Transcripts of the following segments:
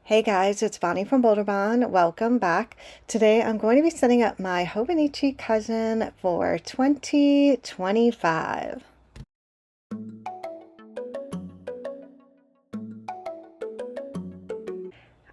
Hey guys, it's Bonnie from BOLDERBON. Welcome back. Today I'm going to be setting up my Hobonichi Cousin for 2025.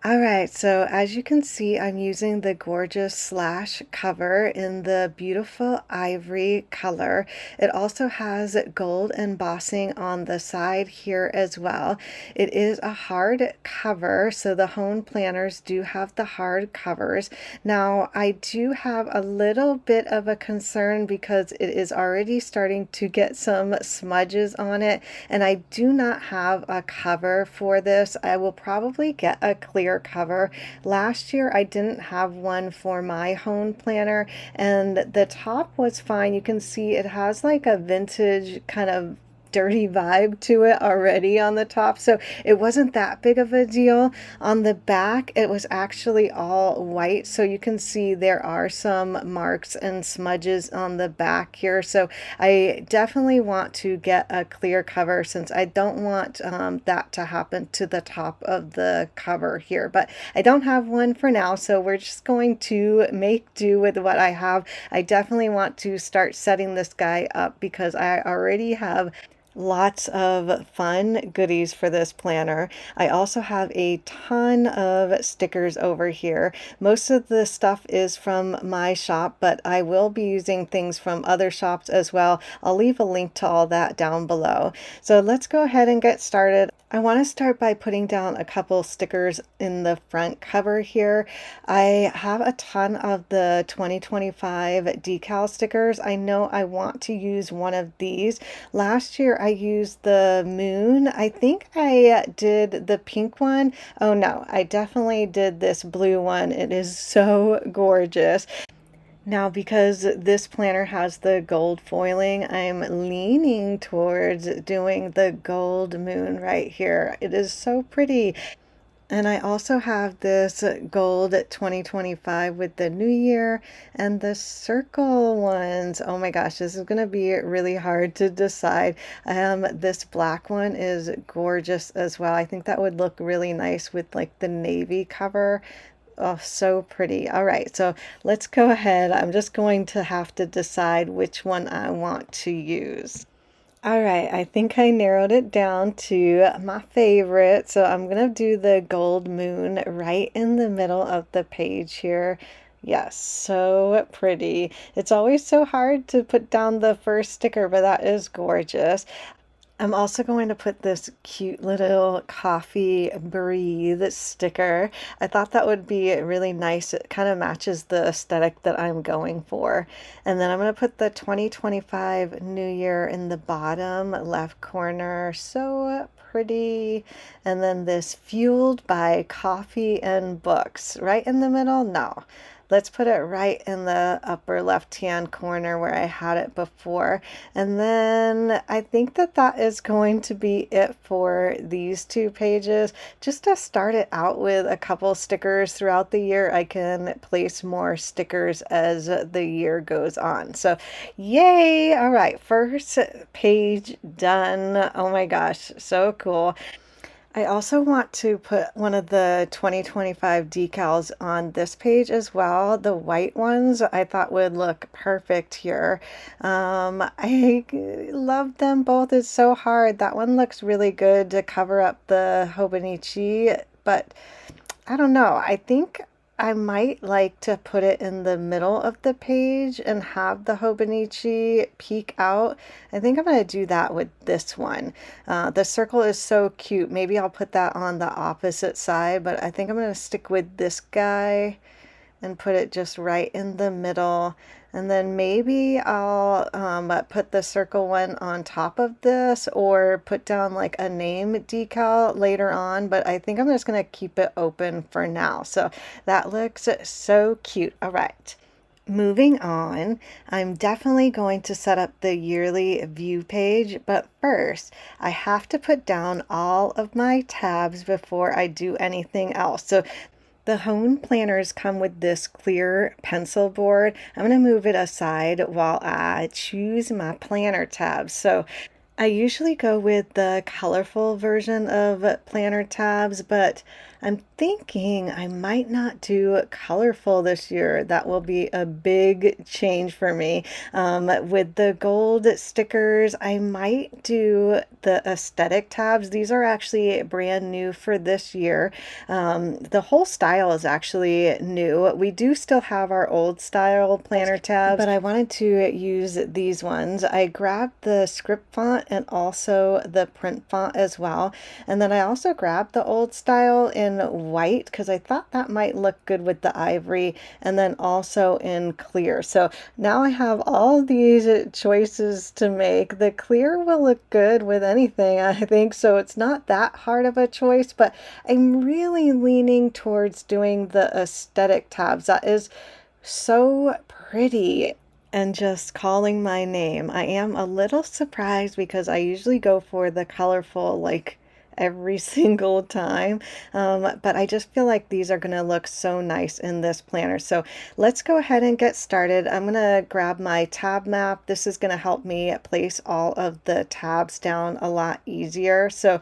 All right, so as you can see, I'm using the gorgeous slash cover in the beautiful ivory color. It also has gold embossing on the side here as well. It is a hard cover, so the Hone planners do have the hard covers. Now, I do have a little bit of a concern because it is already starting to get some smudges on it, and I do not have a cover for this. I will probably get a clear cover. Last year I didn't have one for my Hone planner, and the top was fine. You can see it has like a vintage kind of dirty vibe to it already on the top, so it wasn't that big of a deal. On the back it was actually all white, so you can see there are some marks and smudges on the back here, so I definitely want to get a clear cover since I don't want that to happen to the top of the cover here, but I don't have one for now, so we're just going to make do with what I have. I definitely want to start setting this guy up because I already have lots of fun goodies for this planner. I also have a ton of stickers over here. Most of the stuff is from my shop, but I will be using things from other shops as well. I'll leave a link to all that down below. So let's go ahead and get started. I want to start by putting down a couple stickers in the front cover here. I have a ton of the 2025 decal stickers. I know I want to use one of these. Last year I used the moon. I think I did the pink one. Oh no, I definitely did this blue one. It is so gorgeous. Now, because this planner has the gold foiling, I'm leaning towards doing the gold moon right here. It is so pretty. And I also have this gold 2025 with the new year and the circle ones. Oh my gosh, this is going to be really hard to decide. This black one is gorgeous as well. I think that would look really nice with like the navy cover. Oh, so pretty. All right, so let's go ahead. I'm just going to have to decide which one I want to use. All right, I think I narrowed it down to my favorite. So I'm going to do the gold moon right in the middle of the page here. Yes, so pretty. It's always so hard to put down the first sticker, but that is gorgeous. I'm also going to put this cute little coffee breathe sticker. I thought that would be really nice. It kind of matches the aesthetic that I'm going for. And then I'm going to put the 2025 New Year in the bottom left corner. So pretty. And then this fueled by coffee and books right in the middle. No. Let's put it right in the upper left-hand corner where I had it before. And then I think that that is going to be it for these two pages. Just to start it out with a couple stickers throughout the year, I can place more stickers as the year goes on. So yay! All right, first page done. Oh my gosh, so cool. I also want to put one of the 2025 decals on this page as well. The white ones I thought would look perfect here. I love them both. It's so hard. That one looks really good to cover up the Hobonichi, but I don't know. I think I might like to put it in the middle of the page and have the Hobonichi peek out. I think I'm going to do that with this one. The circle is so cute. Maybe I'll put that on the opposite side, but I think I'm going to stick with this guy and put it just right in the middle. And then maybe I'll put the circle one on top of this or put down like a name decal later on, but I think I'm just going to keep it open for now. So that looks so cute. All right. Moving on, I'm definitely going to set up the yearly view page, but first I have to put down all of my tabs before I do anything else. So the Hone planners come with this clear pencil board. I'm going to move it aside while I choose my planner tabs. So I usually go with the colorful version of planner tabs, but I'm thinking I might not do colorful this year. That will be a big change for me. With the gold stickers, I might do the aesthetic tabs. These are actually brand new for this year. The whole style is actually new. We do still have our old style planner tabs, but I wanted to use these ones. I grabbed the script font and also the print font as well. And then I also grabbed the old style in white because I thought that might look good with the ivory, and then also in clear. So now I have all these choices to make. The clear will look good with anything, I think, so it's not that hard of a choice, but I'm really leaning towards doing the aesthetic tabs. That is so pretty. And just calling my name. I am a little surprised because I usually go for the colorful, like every single time. But I just feel like these are going to look so nice in this planner. So let's go ahead and get started. I'm going to grab my tab map. This is going to help me place all of the tabs down a lot easier. So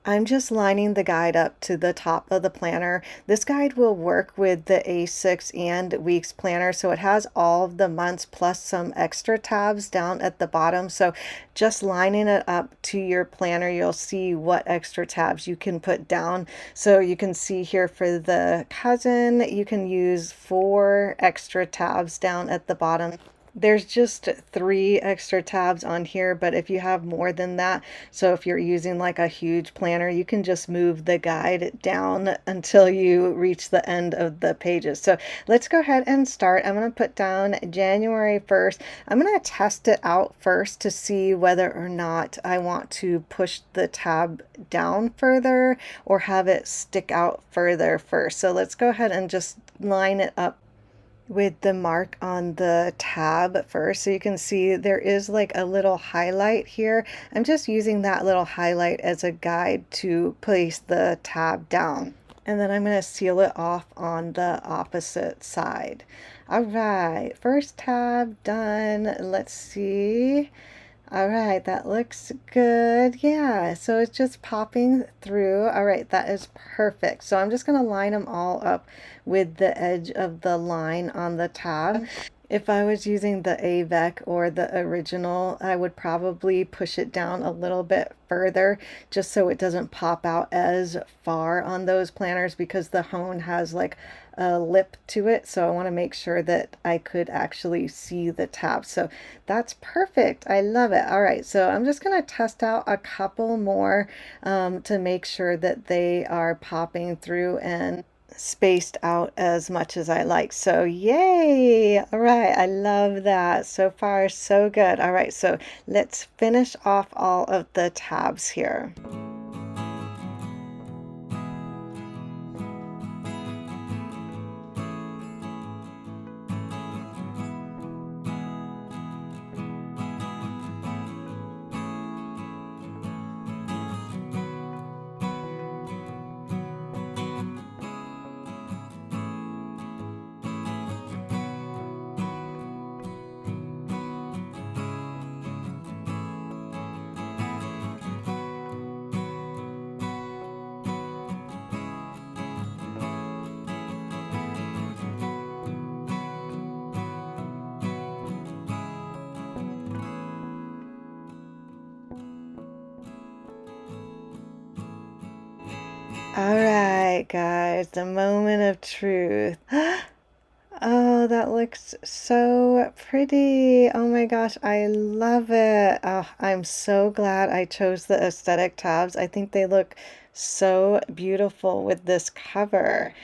I'm just lining the guide up to the top of the planner. This guide will work with the A6 and weeks planner, so it has all of the months plus some extra tabs down at the bottom. So just lining it up to your planner, you'll see what extra tabs you can put down. So you can see here for the cousin, you can use 4 extra tabs down at the bottom. There's just 3 extra tabs on here, but if you have more than that, so if you're using like a huge planner, you can just move the guide down until you reach the end of the pages. So let's go ahead and start. I'm going to put down January 1st. I'm going to test it out first to see whether or not I want to push the tab down further or have it stick out further first. So let's go ahead and just line it up with the mark on the tab first. So you can see there is like a little highlight here. I'm just using that little highlight as a guide to place the tab down. And then I'm going to seal it off on the opposite side. All right, first tab done. Let's see. All right, that looks good. Yeah, so it's just popping through. All right, that is perfect. So I'm just going to line them all up with the edge of the line on the tab. If I was using the AVEC or the original, I would probably push it down a little bit further just so it doesn't pop out as far on those planners because the Hone has like a lip to it. So I want to make sure that I could actually see the tab. So that's perfect. I love it. All right, so I'm just going to test out a couple more to make sure that they are popping through and spaced out as much as I like. So yay! All right, I love that. So far, so good. All right, so let's finish off all of the tabs here. All right, guys, the moment of truth. Oh, that looks so pretty. Oh my gosh, I love it. Oh, I'm so glad I chose the aesthetic tabs. I think they look so beautiful with this cover.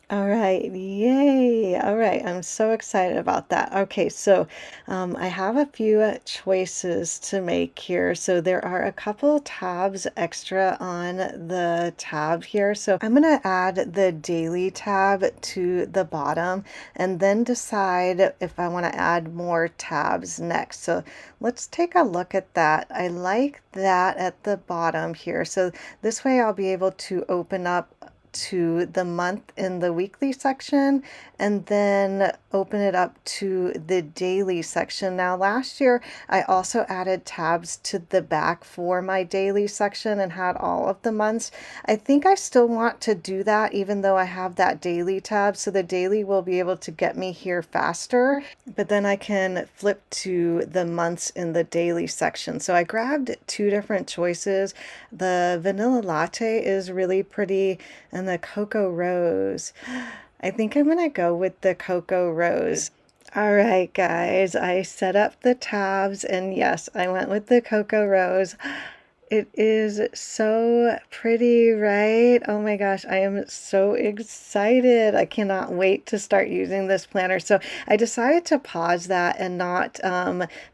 All right, yay. All right, I'm so excited about that. Okay, so I have a few choices to make here. So there are a couple tabs extra on the tab here. So I'm going to add the daily tab to the bottom and then decide if I want to add more tabs next. So let's take a look at that. I like that at the bottom here. So this way I'll be able to open up to the month in the weekly section and then open it up to the daily section. Now last year I also added tabs to the back for my daily section and had all of the months. I think I still want to do that even though I have that daily tab, so the daily will be able to get me here faster, but then I can flip to the months in the daily section. So I grabbed two different choices. The vanilla latte is really pretty and the cocoa rose. I think I'm gonna go with the cocoa rose. All right, guys, I set up the tabs and yes, I went with the cocoa rose. It is so pretty, right? Oh my gosh, I am so excited. I cannot wait to start using this planner. So I decided to pause that and not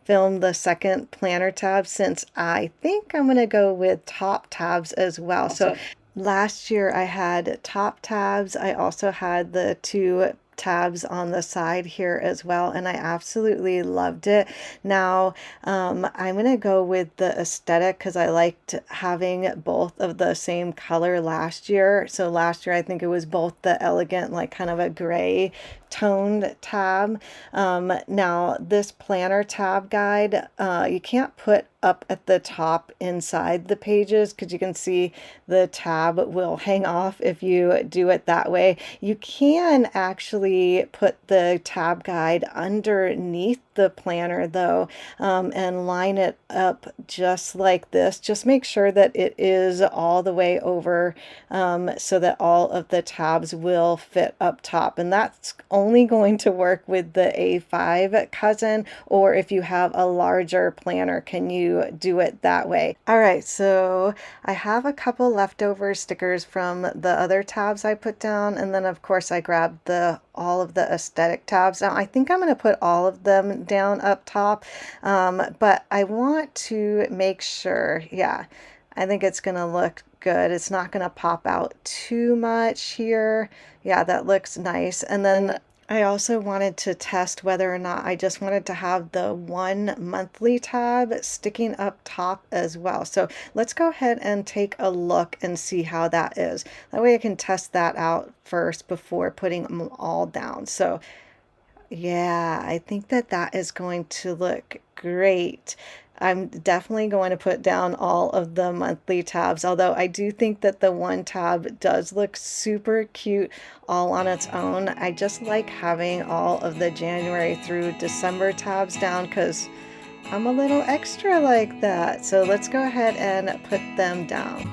film the second planner tab since I think I'm going to go with top tabs as well. So last year I had top tabs. I also had the two tabs on the side here as well, and I absolutely loved it. Now I'm gonna go with the aesthetic because I liked having both of the same color last year. So last year I think it was both the elegant, like kind of a gray toned tab. Now this planner tab guide, you can't put up at the top inside the pages because you can see the tab will hang off if you do it that way. You can actually put the tab guide underneath the planner though, and line it up just like this. Just make sure that it is all the way over so that all of the tabs will fit up top, and that's only going to work with the A5 cousin, or if you have a larger planner, can you do it that way? All right, so I have a couple leftover stickers from the other tabs I put down, and then of course I grabbed all of the aesthetic tabs. Now I think I'm going to put all of them down up top, but I want to make sure, yeah, I think it's going to look good. It's not going to pop out too much here. Yeah, that looks nice. And then I also wanted to test whether or not I just wanted to have the one monthly tab sticking up top as well. So let's go ahead and take a look and see how that is. That way I can test that out first before putting them all down. So yeah, I think that that is going to look great. I'm definitely going to put down all of the monthly tabs, although I do think that the one tab does look super cute all on its own. I just like having all of the January through December tabs down because I'm a little extra like that. So let's go ahead and put them down.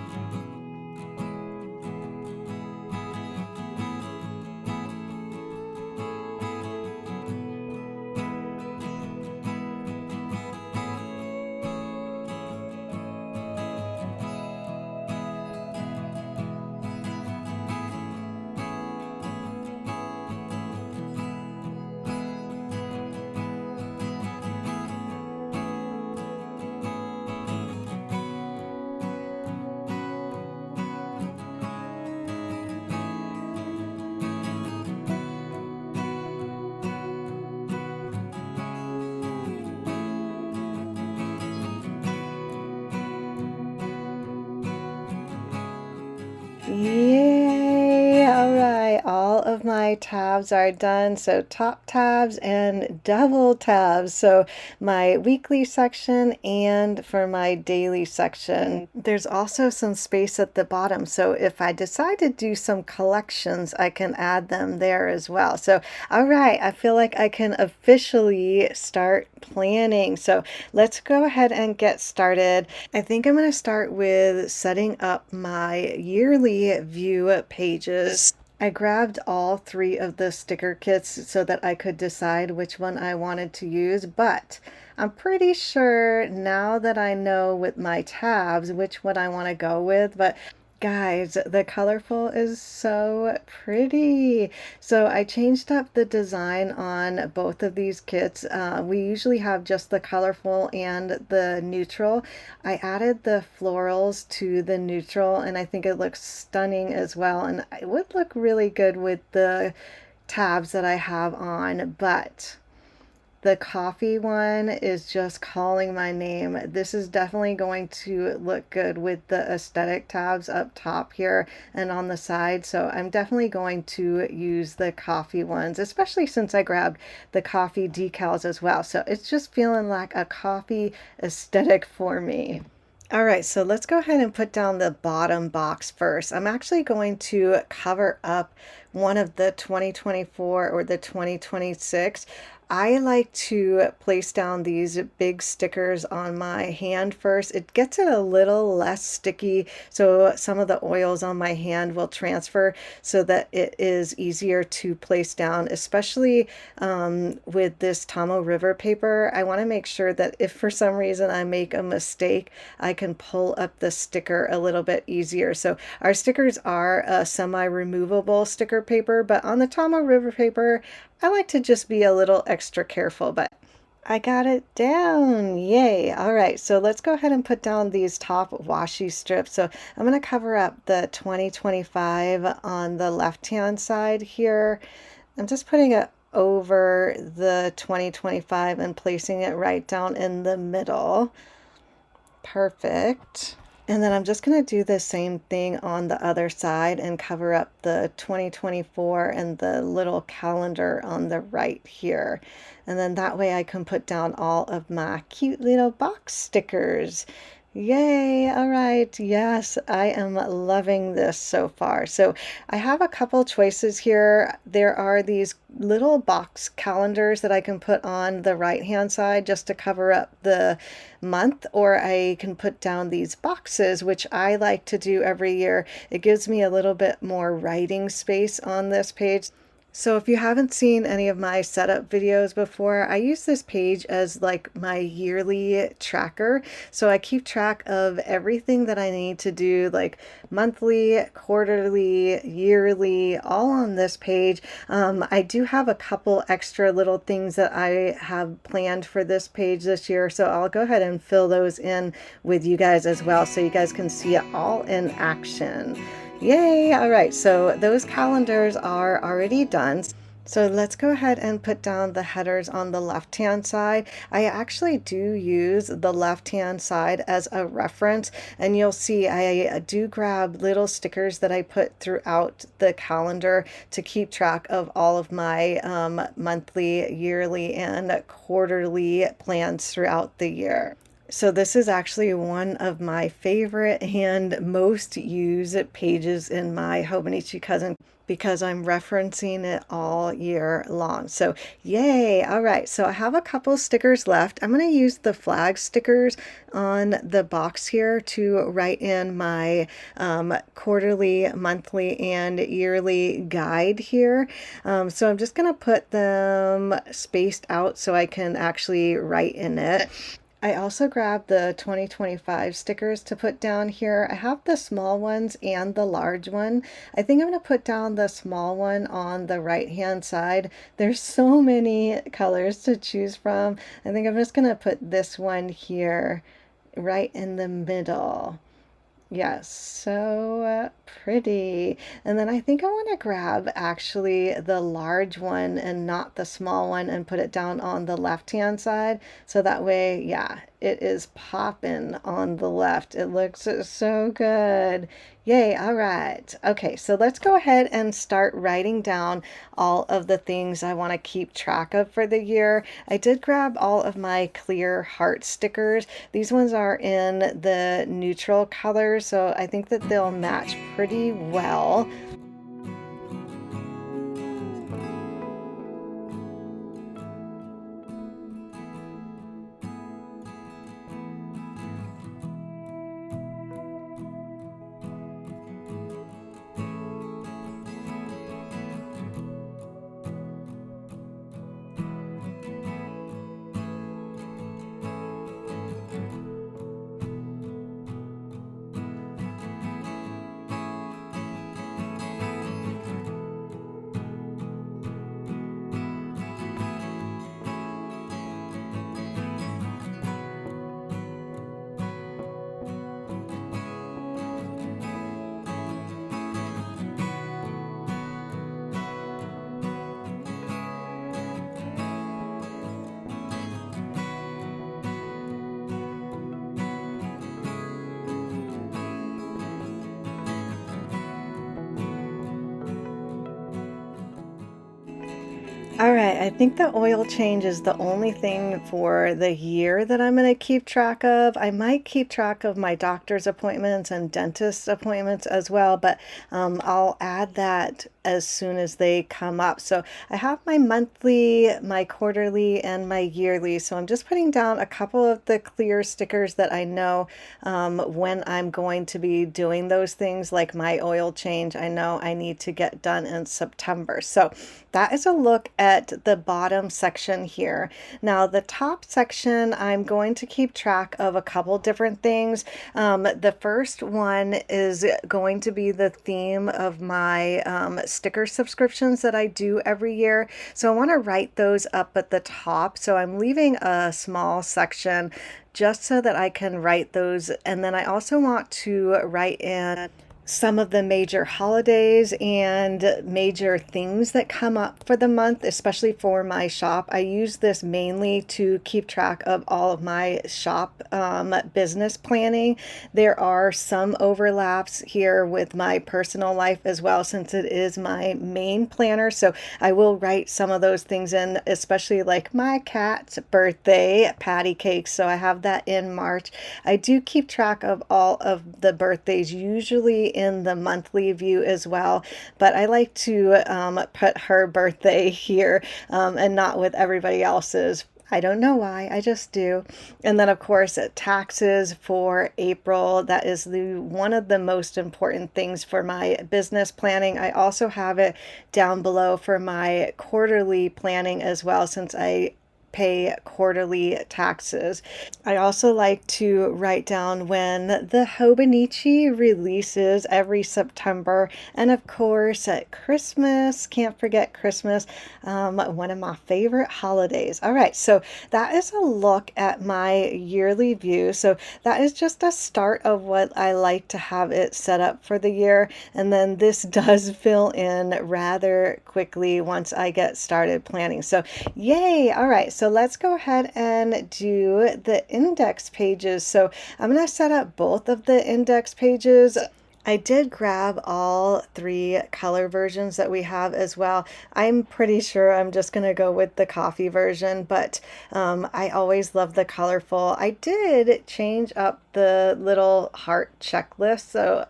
Yay! All right, all of my tabs are done. So top tabs and double tabs. So my weekly section and for my daily section. There's also some space at the bottom. So if I decide to do some collections, I can add them there as well. So, all right, I feel like I can officially start planning. So let's go ahead and get started. I think I'm going to start with setting up my yearly view pages. I grabbed all three of the sticker kits so that I could decide which one I wanted to use, but I'm pretty sure now that I know with my tabs which one I want to go with. But guys, the colorful is so pretty. So I changed up the design on both of these kits. We usually have just the colorful and the neutral. I added the florals to the neutral and I think it looks stunning as well. And it would look really good with the tabs that I have on, but The coffee one is just calling my name. This is definitely going to look good with the aesthetic tabs up top here and on the side. So I'm definitely going to use the coffee ones, especially since I grabbed the coffee decals as well. So it's just feeling like a coffee aesthetic for me. All right, so let's go ahead and put down the bottom box first. I'm actually going to cover up one of the 2024 or the 2026. I like to place down these big stickers on my hand first. It gets it a little less sticky, so some of the oils on my hand will transfer so that it is easier to place down, especially with this Tomoe River paper. I want to make sure that if for some reason I make a mistake, I can pull up the sticker a little bit easier. So our stickers are a semi-removable sticker paper, but on the Tomoe River paper, I like to just be a little extra careful, but I got it down. Yay. All right, so let's go ahead and put down these top washi strips. So I'm going to cover up the 2025 on the left-hand side here. I'm just putting it over the 2025 and placing it right down in the middle. Perfect. And then I'm just going to do the same thing on the other side and cover up the 2024 and the little calendar on the right here. And then that way I can put down all of my cute little box stickers. Yay! All right. Yes, I am loving this so far. So I have a couple choices here. There are these little box calendars that I can put on the right-hand side just to cover up the month, or I can put down these boxes, which I like to do every year. It gives me a little bit more writing space on this page. So if you haven't seen any of my setup videos before, I use this page as like my yearly tracker. So I keep track of everything that I need to do, like monthly, quarterly, yearly, all on this page. I do have a couple extra little things that I have planned for this page this year. So I'll go ahead and fill those in with you guys as well, so you guys can see it all in action. Yay! All right, so those calendars are already done. So let's go ahead and put down the headers on the left-hand side. I actually do use the left-hand side as a reference, and you'll see I do grab little stickers that I put throughout the calendar to keep track of all of my monthly, yearly, and quarterly plans throughout the year. So this is actually one of my favorite and most used pages in my Hobonichi Cousin because I'm referencing it all year long. So yay! All right, so I have a couple stickers left. I'm going to use the flag stickers on the box here to write in my quarterly, monthly, and yearly guide here. So I'm just going to put them spaced out so I can actually write in it. I also grabbed the 2025 stickers to put down here. I have the small ones and the large one. I think I'm going to put down the small one on the right hand side. There's so many colors to choose from. I think I'm just going to put this one here right in the middle. Yes, so pretty. And then I think I want to grab actually the large one and not the small one and put it down on the left-hand side. So that way, yeah, it is popping on the left. It looks so good. Yay, all right. Okay, so let's go ahead and start writing down all of the things I want to keep track of for the year. I did grab all of my clear heart stickers. These ones are in the neutral color, so I think that they'll match pretty well. All right, I think the oil change is the only thing for the year that I'm going to keep track of. I might keep track of my doctor's appointments and dentist appointments as well, but I'll add that as soon as they come up. So I have my monthly, my quarterly, and my yearly. So I'm just putting down a couple of the clear stickers that I know when I'm going to be doing those things, like my oil change. I know I need to get done in September. So that is a look at the bottom section here. Now the top section, I'm going to keep track of a couple different things. The first one is going to be the theme of my sticker subscriptions that I do every year. So I want to write those up at the top. So I'm leaving a small section just so that I can write those. And then I also want to write in some of the major holidays and major things that come up for the month, especially for my shop. I use this mainly to keep track of all of my shop business planning. There are some overlaps here with my personal life as well, since it is my main planner. So I will write some of those things in, especially like my cat's birthday, patty cake. So I have that in March. I do keep track of all of the birthdays, usually in the monthly view as well, but I like to put her birthday here and not with everybody else's. I don't know why, I just do. And then of course taxes for April, that is one of the most important things for my business planning. I also have it down below for my quarterly planning as well, since I pay quarterly taxes. I also like to write down when the Hobonichi releases every September, and of course at Christmas, can't forget Christmas, one of my favorite holidays. All right, so that is a look at my yearly view. So that is just a start of what I like to have it set up for the year, and then this does fill in rather quickly once I get started planning. So yay! All right, so let's go ahead and do the index pages. So I'm going to set up both of the index pages. I did grab all 3 color versions that we have as well. I'm pretty sure I'm just going to go with the coffee version, but I always love the colorful. I did change up the little heart checklist, so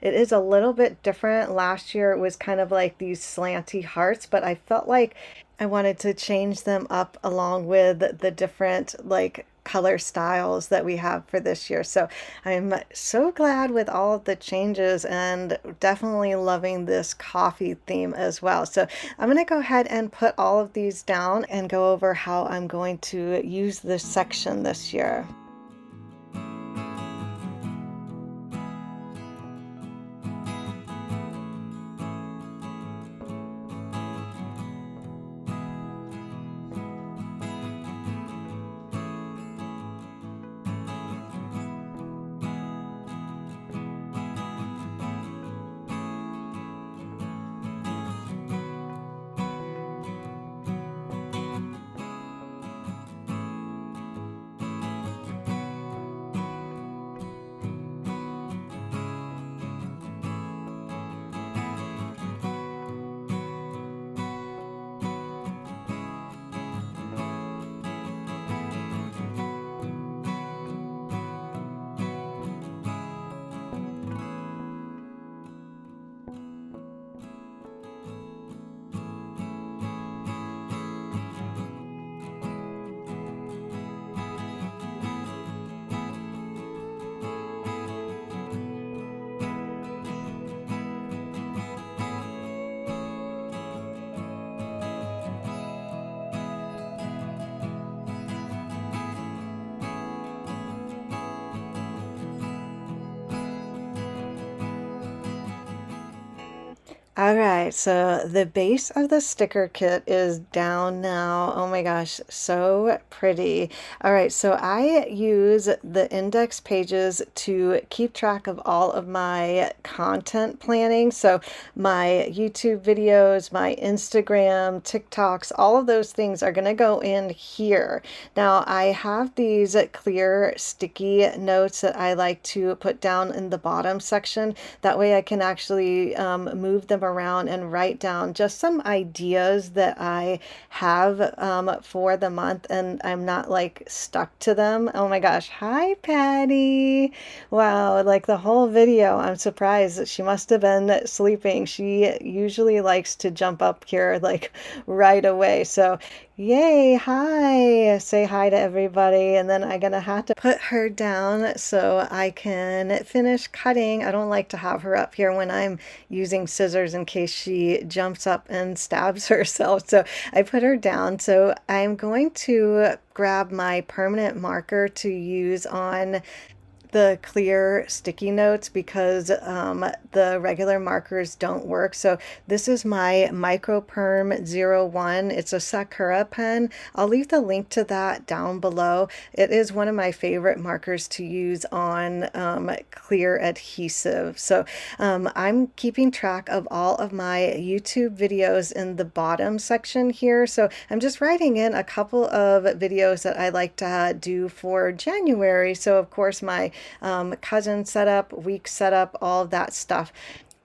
it is a little bit different. Last year it was kind of like these slanty hearts, but I felt like I wanted to change them up along with the different like color styles that we have for this year. So I'm so glad with all of the changes and definitely loving this coffee theme as well. So I'm going to go ahead and put all of these down and go over how I'm going to use this section this year. All right, so the base of the sticker kit is down now. Oh my gosh, so pretty. All right, so I use the index pages to keep track of all of my content planning. So my YouTube videos, my Instagram, TikToks, all of those things are going to go in here. Now I have these clear sticky notes that I like to put down in the bottom section. That way I can actually move them around and write down just some ideas that I have for the month, and I'm not like stuck to them. Oh my gosh. Hi, Patty. Wow, like the whole video, I'm surprised that she must have been sleeping. She usually likes to jump up here like right away. So yay, hi. Say hi to everybody. And then I'm gonna have to put her down so I can finish cutting. I don't like to have her up here when I'm using scissors in case she jumps up and stabs herself. So I put her down. So I'm going to grab my permanent marker to use on the clear sticky notes because the regular markers don't work. So this is my Micro Perm 01. It's a Sakura pen. I'll leave the link to that down below. It is one of my favorite markers to use on clear adhesive. So I'm keeping track of all of my YouTube videos in the bottom section here. So I'm just writing in a couple of videos that I like to do for January. So of course my cousin setup, week setup, all of that stuff.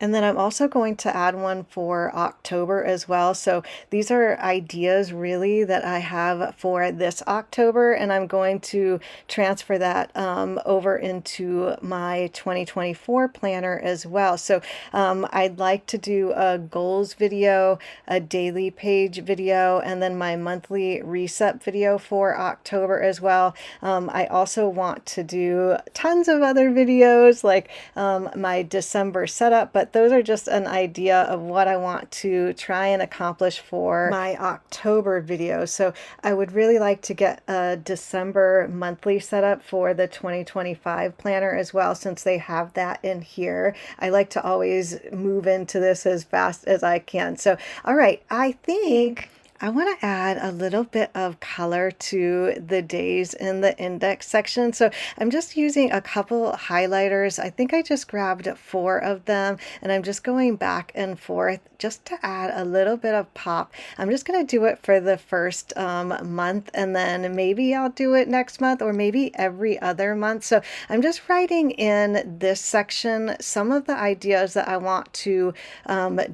And then I'm also going to add one for October as well. So these are ideas really that I have for this October, and I'm going to transfer that over into my 2024 planner as well. So I'd like to do a goals video, a daily page video, and then my monthly reset video for October as well. I also want to do tons of other videos like my December setup, but those are just an idea of what I want to try and accomplish for my October video. So I would really like to get a December monthly setup for the 2025 planner as well, since they have that in here. I like to always move into this as fast as I can. So, all right, I think I want to add a little bit of color to the days in the index section. So I'm just using a couple highlighters. I think I just grabbed 4 of them, and I'm just going back and forth just to add a little bit of pop. I'm just going to do it for the first month, and then maybe I'll do it next month or maybe every other month. So I'm just writing in this section some of the ideas that I want to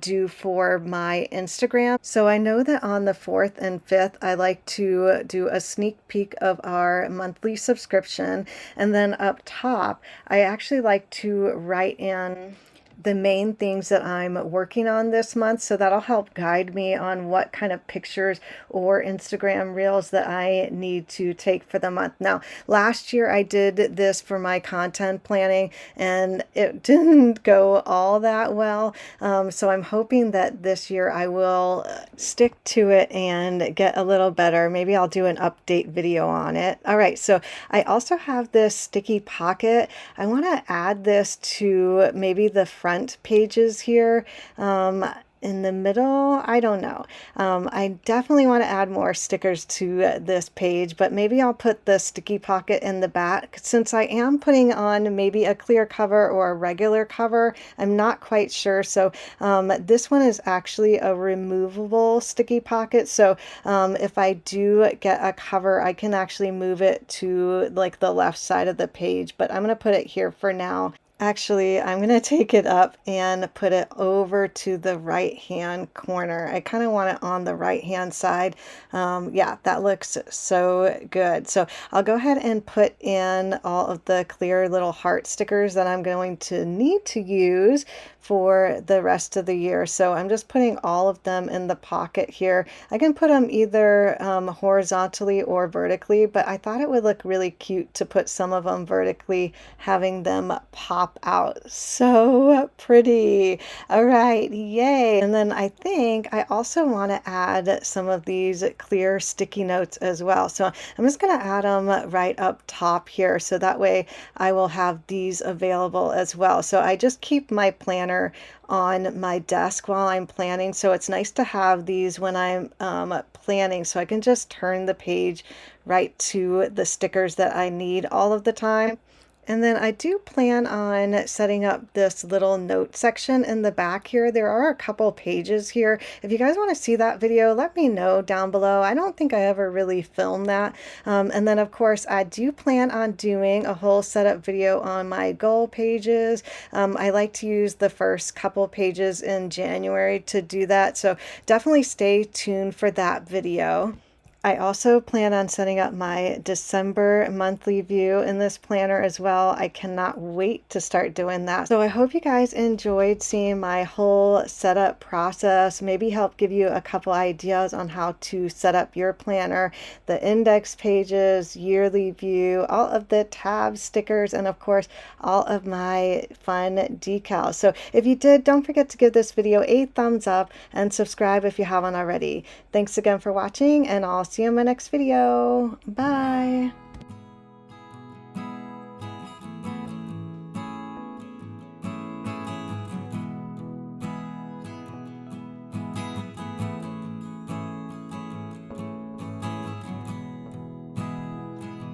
do for my Instagram. So I know that on the 4th and 5th, I like to do a sneak peek of our monthly subscription. And then up top, I actually like to write in the main things that I'm working on this month. So that'll help guide me on what kind of pictures or Instagram reels that I need to take for the month. Now, last year I did this for my content planning and it didn't go all that well. So I'm hoping that this year I will stick to it and get a little better. Maybe I'll do an update video on it. All right, so I also have this sticky pocket. I want to add this to maybe the front pages here. In the middle, I don't know. I definitely want to add more stickers to this page, but maybe I'll put the sticky pocket in the back since I am putting on maybe a clear cover or a regular cover. I'm not quite sure. So this one is actually a removable sticky pocket. So if I do get a cover, I can actually move it to like the left side of the page, but I'm going to put it here for now. Actually, I'm going to take it up and put it over to the right-hand corner. I kind of want it on the right-hand side. Yeah, that looks so good. So I'll go ahead and put in all of the clear little heart stickers that I'm going to need to use for the rest of the year. So I'm just putting all of them in the pocket here. I can put them either horizontally or vertically, but I thought it would look really cute to put some of them vertically, having them pop out. So pretty. All right, yay. And then I think I also want to add some of these clear sticky notes as well. So I'm just going to add them right up top here. So that way I will have these available as well. So I just keep my planner on my desk while I'm planning. So it's nice to have these when I'm planning, so I can just turn the page right to the stickers that I need all of the time. And then I do plan on setting up this little note section in the back here. There are a couple pages here. If you guys want to see that video, let me know down below. I don't think I ever really filmed that. And then of course I do plan on doing a whole setup video on my goal pages. I like to use the first couple pages in January to do that. So definitely stay tuned for that video. I also plan on setting up my December monthly view in this planner as well. I cannot wait to start doing that. So I hope you guys enjoyed seeing my whole setup process, maybe help give you a couple ideas on how to set up your planner, the index pages, yearly view, all of the tabs, stickers, and of course, all of my fun decals. So if you did, don't forget to give this video a thumbs up and subscribe if you haven't already. Thanks again for watching, and I'll see you in my next video. Bye.